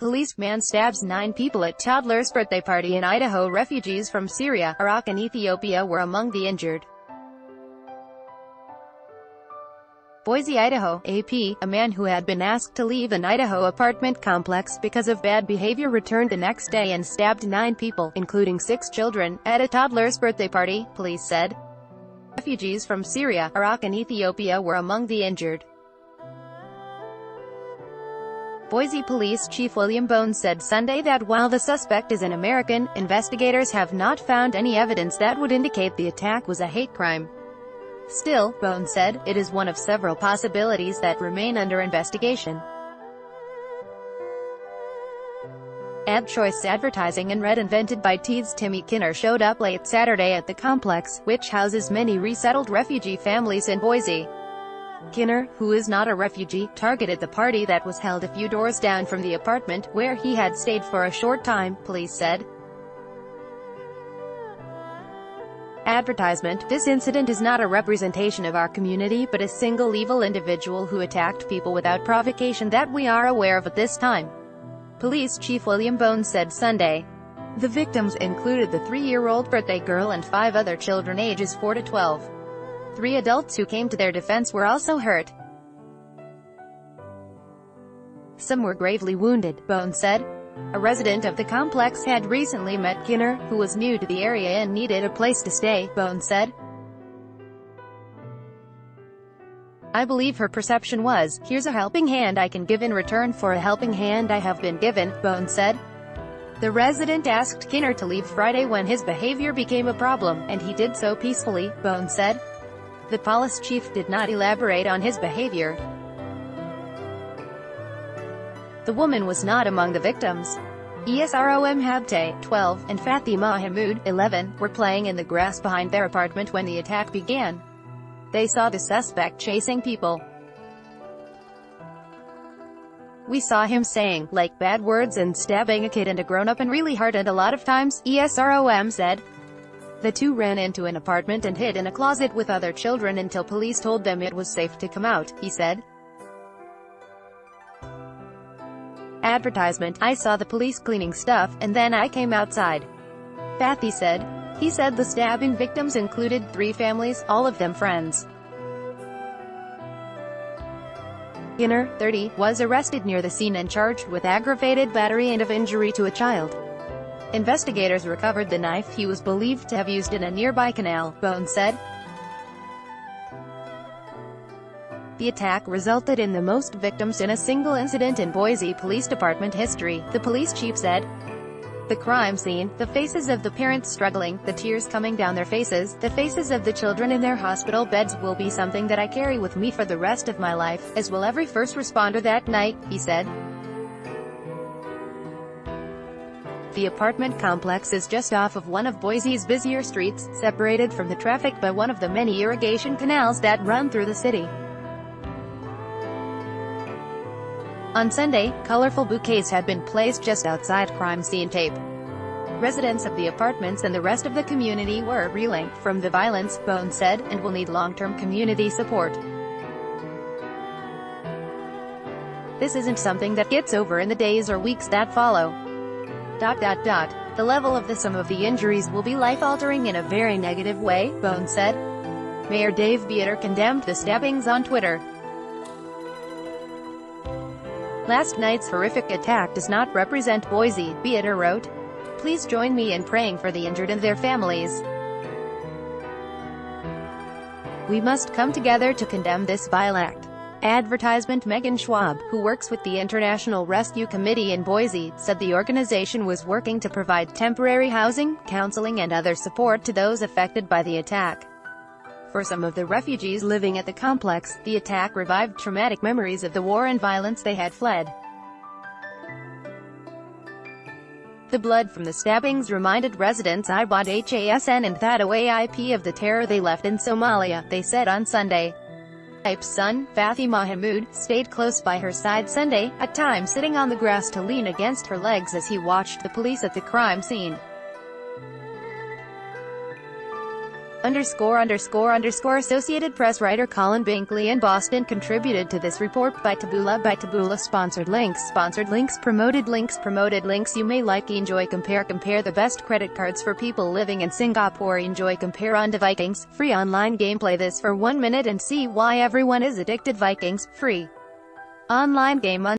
Policeman stabs 9 people at toddler's birthday party in Idaho. Refugees from Syria, Iraq and Ethiopia were among the injured. Boise, Idaho. AP, a man who had been asked to leave an Idaho apartment complex because of bad behavior returned the next day and stabbed 9 people, including 6 children, at a toddler's birthday party, police said. Refugees from Syria, Iraq and Ethiopia were among the injured. Boise Police Chief William Bones said Sunday that while the suspect is an American, investigators have not found any evidence that would indicate the attack was a hate crime. Still, Bones said, it is one of several possibilities that remain under investigation. Ad choice advertising and red invented by Teed's Timmy Kinner showed up late Saturday at the complex, which houses many resettled refugee families in Boise. Kinner, who is not a refugee, targeted the party that was held a few doors down from the apartment, where he had stayed for a short time, police said. Advertisement: this incident is not a representation of our community but a single evil individual who attacked people without provocation that we are aware of at this time. Police Chief William Bones said Sunday. The victims included the 3-year-old birthday girl and 5 other children ages 4 to 12. 3 adults who came to their defense were also hurt. Some were gravely wounded, Bones said. A resident of the complex had recently met Kinner, who was new to the area and needed a place to stay, Bones said. I believe her perception was, here's a helping hand I can give in return for a helping hand I have been given, Bones said. The resident asked Kinner to leave Friday when his behavior became a problem, and he did so peacefully, Bones said. The police chief did not elaborate on his behavior. The woman was not among the victims. Esrom Habte, 12, and Fatima Mahmoud, 11, were playing in the grass behind their apartment when the attack began. They saw the suspect chasing people. We saw him saying, like, bad words and stabbing a kid and a grown-up and really hard and a lot of times, Esrom said. The 2 ran into an apartment and hid in a closet with other children until police told them it was safe to come out, he said. Advertisement: I saw the police cleaning stuff, and then I came outside. Fathy said. He said the stabbing victims included 3 families, all of them friends. Kinner, 30, was arrested near the scene and charged with aggravated battery and of injury to a child. Investigators recovered the knife he was believed to have used in a nearby canal, Bones said. The attack resulted in the most victims in a single incident in Boise Police Department history, the police chief said. The crime scene, the faces of the parents struggling, the tears coming down their faces, the faces of the children in their hospital beds will be something that I carry with me for the rest of my life, as will every first responder that night, he said. The apartment complex is just off of one of Boise's busier streets, separated from the traffic by one of the many irrigation canals that run through the city. On Sunday, colorful bouquets had been placed just outside crime scene tape. Residents of the apartments and the rest of the community were reeling from the violence, Bones said, and will need long-term community support. This isn't something that gets over in the days or weeks that follow. The level of some of the injuries will be life-altering in a very negative way, Bones said. Mayor Dave Beater condemned the stabbings on Twitter. Last night's horrific attack does not represent Boise, Beater wrote. Please join me in praying for the injured and their families. We must come together to condemn this vile act. Advertisement: Megan Schwab, who works with the International Rescue Committee in Boise, said the organization was working to provide temporary housing, counseling and other support to those affected by the attack. For some of the refugees living at the complex, the attack revived traumatic memories of the war and violence they had fled. The blood from the stabbings reminded residents Ibad Hasn and Thadaway IP of the terror they left in Somalia, they said on Sunday. Ipe's son, Fatima Mahmoud, stayed close by her side Sunday, at times sitting on the grass to lean against her legs as he watched the police at the crime scene. Associated Press writer Colin Binkley in Boston contributed to this report by Taboola. Sponsored links, promoted links. You may like, enjoy, compare the best credit cards for people living in Singapore. Enjoy, compare on to Vikings, free online gameplay. This for 1 minute and see why everyone is addicted. Vikings, free online game on